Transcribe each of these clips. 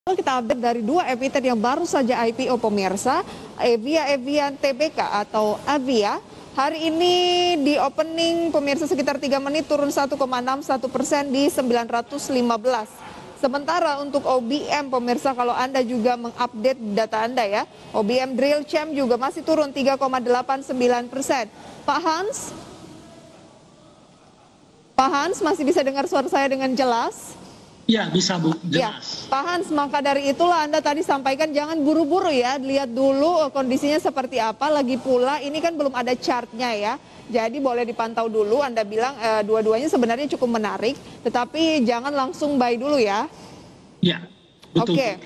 Kita update dari dua emiten yang baru saja IPO pemirsa, Avia Avian Tbk atau Avia. Hari ini di opening pemirsa sekitar 3 menit turun 1,61% di 915. Sementara untuk OBM pemirsa, kalau Anda juga mengupdate data Anda ya, OBM Drill Chem juga masih turun 3,89%. Pak Hans masih bisa dengar suara saya dengan jelas? Ya, bisa Bu, jelas. Ya, Pak Hans, maka dari itulah Anda tadi sampaikan jangan buru-buru ya, lihat dulu kondisinya seperti apa. Lagi pula ini kan belum ada chartnya ya, jadi boleh dipantau dulu. Anda bilang dua-duanya sebenarnya cukup menarik, tetapi jangan langsung buy dulu ya. Ya, betul. Oke,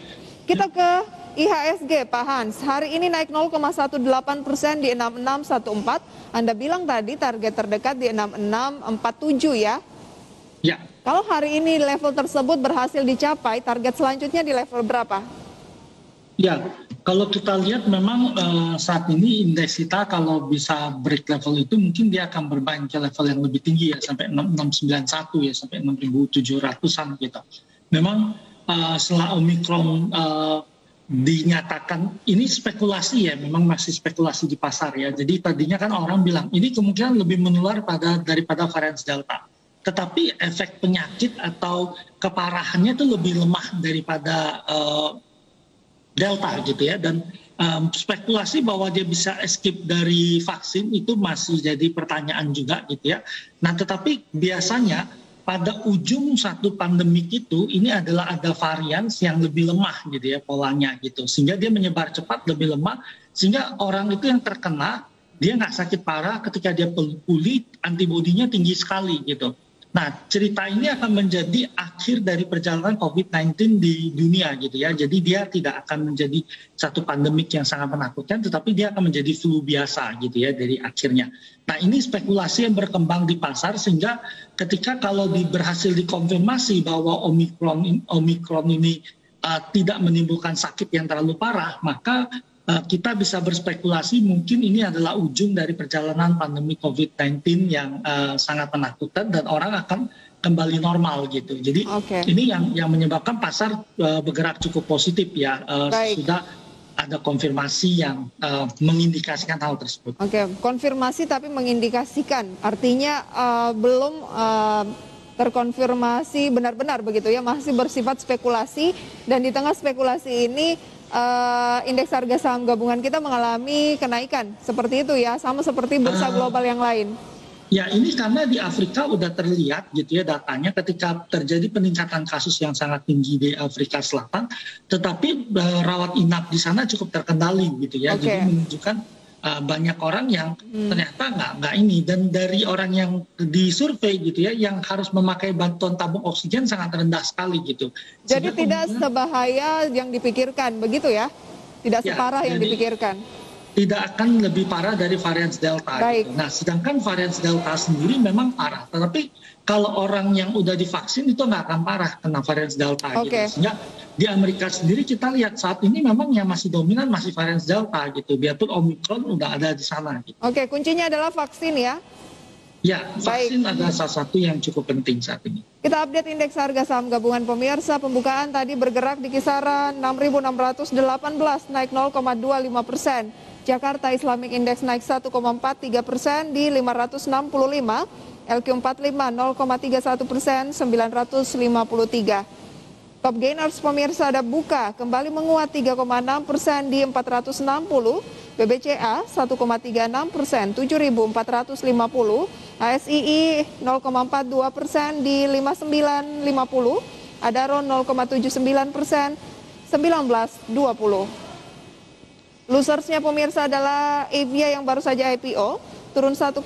kita ke IHSG Pak Hans. Hari ini naik 0,18% di 6614. Anda bilang tadi target terdekat di 6647 ya. Ya. Kalau hari ini level tersebut berhasil dicapai, target selanjutnya di level berapa? Ya, kalau kita lihat memang saat ini indeks kita kalau bisa break level itu mungkin dia akan bermain ke level yang lebih tinggi ya, sampai 6691 ya, sampai 6700-an gitu. Memang setelah Omicron dinyatakan, ini spekulasi ya, memang masih spekulasi di pasar ya. Jadi tadinya kan orang bilang ini kemungkinan lebih menular daripada varian Delta. Tetapi efek penyakit atau keparahannya itu lebih lemah daripada Delta gitu ya. Dan spekulasi bahwa dia bisa escape dari vaksin itu masih jadi pertanyaan juga gitu ya. Nah tetapi biasanya pada ujung satu pandemik itu ini adalah ada varian yang lebih lemah gitu ya polanya gitu. Sehingga dia menyebar cepat, lebih lemah. Sehingga orang itu yang terkena dia nggak sakit parah, ketika dia pulih antibodinya tinggi sekali gitu. Nah, cerita ini akan menjadi akhir dari perjalanan COVID-19 di dunia gitu ya. Jadi dia tidak akan menjadi satu pandemik yang sangat menakutkan, tetapi dia akan menjadi flu biasa gitu ya dari akhirnya. Nah, ini spekulasi yang berkembang di pasar sehingga ketika kalau berhasil dikonfirmasi bahwa Omicron ini tidak menimbulkan sakit yang terlalu parah, maka kita bisa berspekulasi mungkin ini adalah ujung dari perjalanan pandemi COVID-19 yang sangat menakutkan dan orang akan kembali normal gitu. Jadi ini yang menyebabkan pasar bergerak cukup positif ya. Sudah ada konfirmasi yang mengindikasikan hal tersebut. Oke, konfirmasi tapi mengindikasikan, artinya belum terkonfirmasi benar-benar begitu ya, masih bersifat spekulasi. Dan di tengah spekulasi ini indeks harga saham gabungan kita mengalami kenaikan seperti itu ya, sama seperti bursa global yang lain. Ya, ini karena di Afrika udah terlihat gitu ya datanya ketika terjadi peningkatan kasus yang sangat tinggi di Afrika Selatan, tetapi rawat inap di sana cukup terkendali gitu ya. Jadi menunjukkan banyak orang yang ternyata nggak ini, dan dari orang yang disurvei gitu ya yang harus memakai bantuan tabung oksigen sangat rendah sekali gitu. Jadi tidak sebahaya yang dipikirkan begitu ya, tidak separah yang dipikirkan. Tidak akan lebih parah dari varian Delta gitu. Nah sedangkan varian Delta sendiri memang parah, tetapi kalau orang yang udah divaksin itu nggak akan parah kena varian Delta gitu. Sehingga di Amerika sendiri kita lihat saat ini memang yang masih dominan masih varian Delta gitu, biarpun Omicron udah ada di sana gitu. Oke, kuncinya adalah vaksin ya. Ya, vaksin adalah salah satu yang cukup penting saat ini. Kita update indeks harga saham gabungan pemirsa. Pembukaan tadi bergerak di kisaran 6.618, naik 0,25%. Jakarta Islamic Index naik 1,43% di 565. LQ45 0,31%, 953. Top gainers pemirsa ada Buka kembali menguat 3,6% di 460. BBCA 1,36%, 7.450. ASII 0,42% di 5950. Adaro 0,79%, 1920. Losersnya pemirsa adalah Avia yang baru saja IPO, turun 1,08%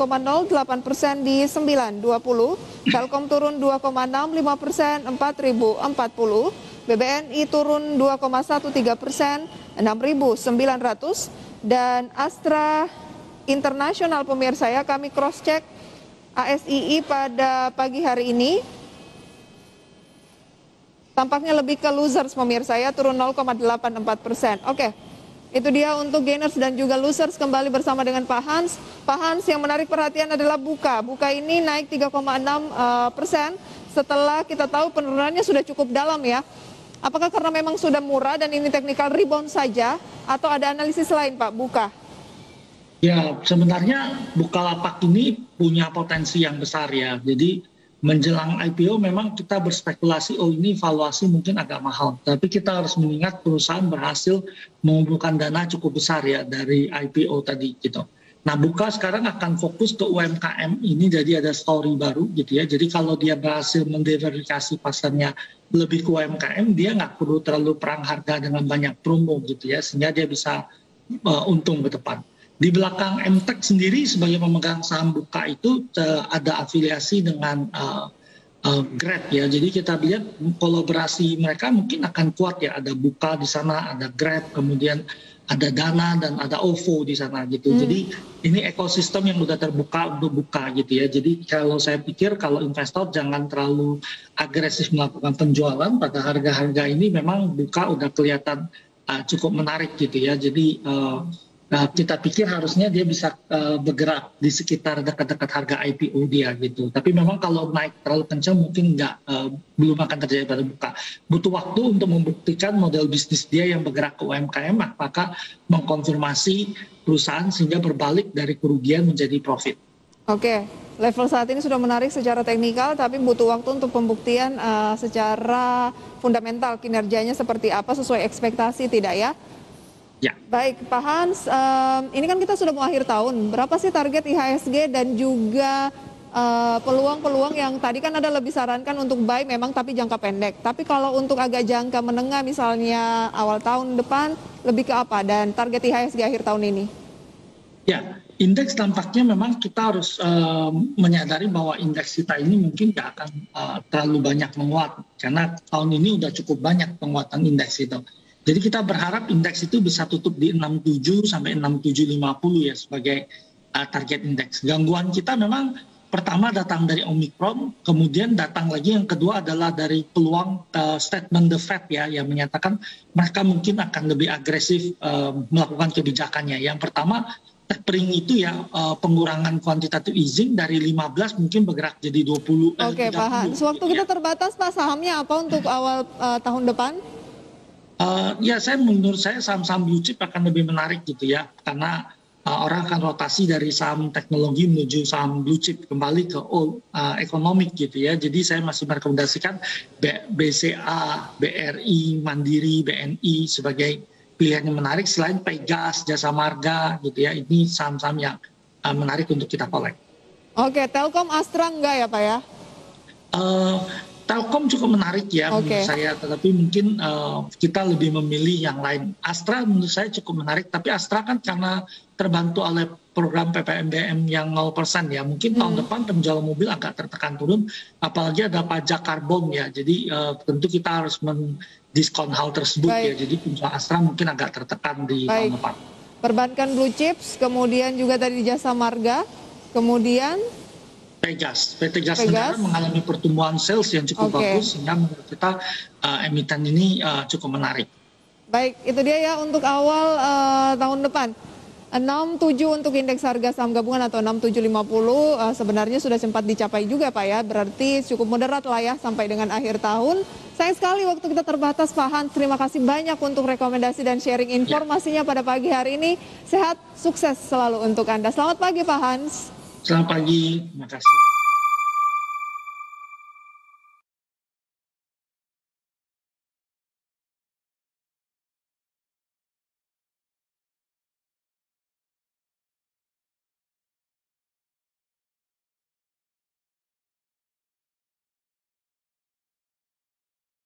di 920. Telkom turun 2,65%, 4.040. BBNI turun 2,13%, 6.900. Dan Astra Internasional pemirsa ya, kami cross check ASII pada pagi hari ini. Tampaknya lebih ke losers pemirsa ya, turun 0,84%. Oke. Itu dia untuk gainers dan juga losers. Kembali bersama dengan Pak Hans. Pak Hans, yang menarik perhatian adalah Buka. Buka ini naik 3,6% setelah kita tahu penurunannya sudah cukup dalam ya. Apakah karena memang sudah murah dan ini technical rebound saja, atau ada analisis lain Pak, Buka? Ya, sebenarnya Bukalapak ini punya potensi yang besar ya. Jadi menjelang IPO memang kita berspekulasi, oh ini valuasi mungkin agak mahal. Tapi kita harus mengingat perusahaan berhasil mengumpulkan dana cukup besar ya dari IPO tadi gitu. Nah, Buka sekarang akan fokus ke UMKM ini, jadi ada story baru gitu ya. Jadi kalau dia berhasil mendiversifikasi pasarnya lebih ke UMKM, dia nggak perlu terlalu perang harga dengan banyak promo gitu ya, sehingga dia bisa untung ke depan. Di belakang MTech sendiri sebagai pemegang saham Buka itu ada afiliasi dengan Grab ya. Jadi kita lihat kolaborasi mereka mungkin akan kuat ya. Ada Buka di sana, ada Grab, kemudian ada Dana dan ada OVO di sana gitu. Jadi ini ekosistem yang udah terbuka untuk Buka gitu ya. Jadi kalau saya pikir kalau investor jangan terlalu agresif melakukan penjualan pada harga-harga ini, memang Buka udah kelihatan cukup menarik gitu ya. Jadi kita pikir harusnya dia bisa bergerak di sekitar dekat-dekat harga IPO dia gitu. Tapi memang kalau naik terlalu kencang mungkin belum akan terjadi pada Buka. Butuh waktu untuk membuktikan model bisnis dia yang bergerak ke UMKM, apakah mengkonfirmasi perusahaan sehingga berbalik dari kerugian menjadi profit. Oke, level saat ini sudah menarik secara teknikal, tapi butuh waktu untuk pembuktian secara fundamental kinerjanya seperti apa, sesuai ekspektasi tidak ya? Ya. Baik, Pak Hans, ini kan kita sudah mau akhir tahun. Berapa sih target IHSG dan juga peluang-peluang yang tadi kan ada lebih sarankan untuk buy memang tapi jangka pendek. Tapi kalau untuk agak jangka menengah misalnya awal tahun depan, lebih ke apa? Dan target IHSG akhir tahun ini? Ya, indeks tampaknya memang kita harus menyadari bahwa indeks kita ini mungkin nggak akan terlalu banyak menguat. Karena tahun ini udah cukup banyak penguatan indeks itu. Jadi kita berharap indeks itu bisa tutup di 67 sampai 6750 ya sebagai target indeks. Gangguan kita memang pertama datang dari Omicron, kemudian datang lagi yang kedua adalah dari peluang statement the Fed ya, yang menyatakan mereka mungkin akan lebih agresif melakukan kebijakannya. Yang pertama, tapering itu ya, pengurangan quantitative easing dari 15 mungkin bergerak jadi 20. Oke, Pak Hans, waktu kita terbatas Pak, sahamnya apa untuk awal tahun depan? Ya, menurut saya saham-saham blue chip akan lebih menarik gitu ya, karena orang akan rotasi dari saham teknologi menuju saham blue chip kembali ke ekonomik gitu ya. Jadi saya masih merekomendasikan BCA, BRI, Mandiri, BNI sebagai pilihan yang menarik selain Pegas, Jasa Marga gitu ya. Ini saham-saham yang menarik untuk kita kolek. Oke, Telkom, Astra enggak ya Pak ya? Telkom cukup menarik ya menurut saya, tetapi mungkin kita lebih memilih yang lain. Astra menurut saya cukup menarik, tapi Astra kan karena terbantu oleh program PPNBM yang 0% ya, mungkin tahun depan penjualan mobil agak tertekan turun, apalagi ada pajak karbon ya, jadi tentu kita harus mendiskon hal tersebut ya, jadi penjualan Astra mungkin agak tertekan di tahun depan. Perbankan blue chips, kemudian juga tadi Jasa Marga, kemudian PT Gas Negara mengalami pertumbuhan sales yang cukup bagus, sehingga menurut kita emiten ini cukup menarik. Baik, itu dia ya untuk awal tahun depan. 67 untuk indeks harga saham gabungan atau 6750 sebenarnya sudah sempat dicapai juga Pak ya, berarti cukup moderat lah ya sampai dengan akhir tahun. Sayang sekali waktu kita terbatas Pak Hans, terima kasih banyak untuk rekomendasi dan sharing informasinya pada pagi hari ini. Sehat, sukses selalu untuk Anda. Selamat pagi Pak Hans. Selamat pagi, terima kasih.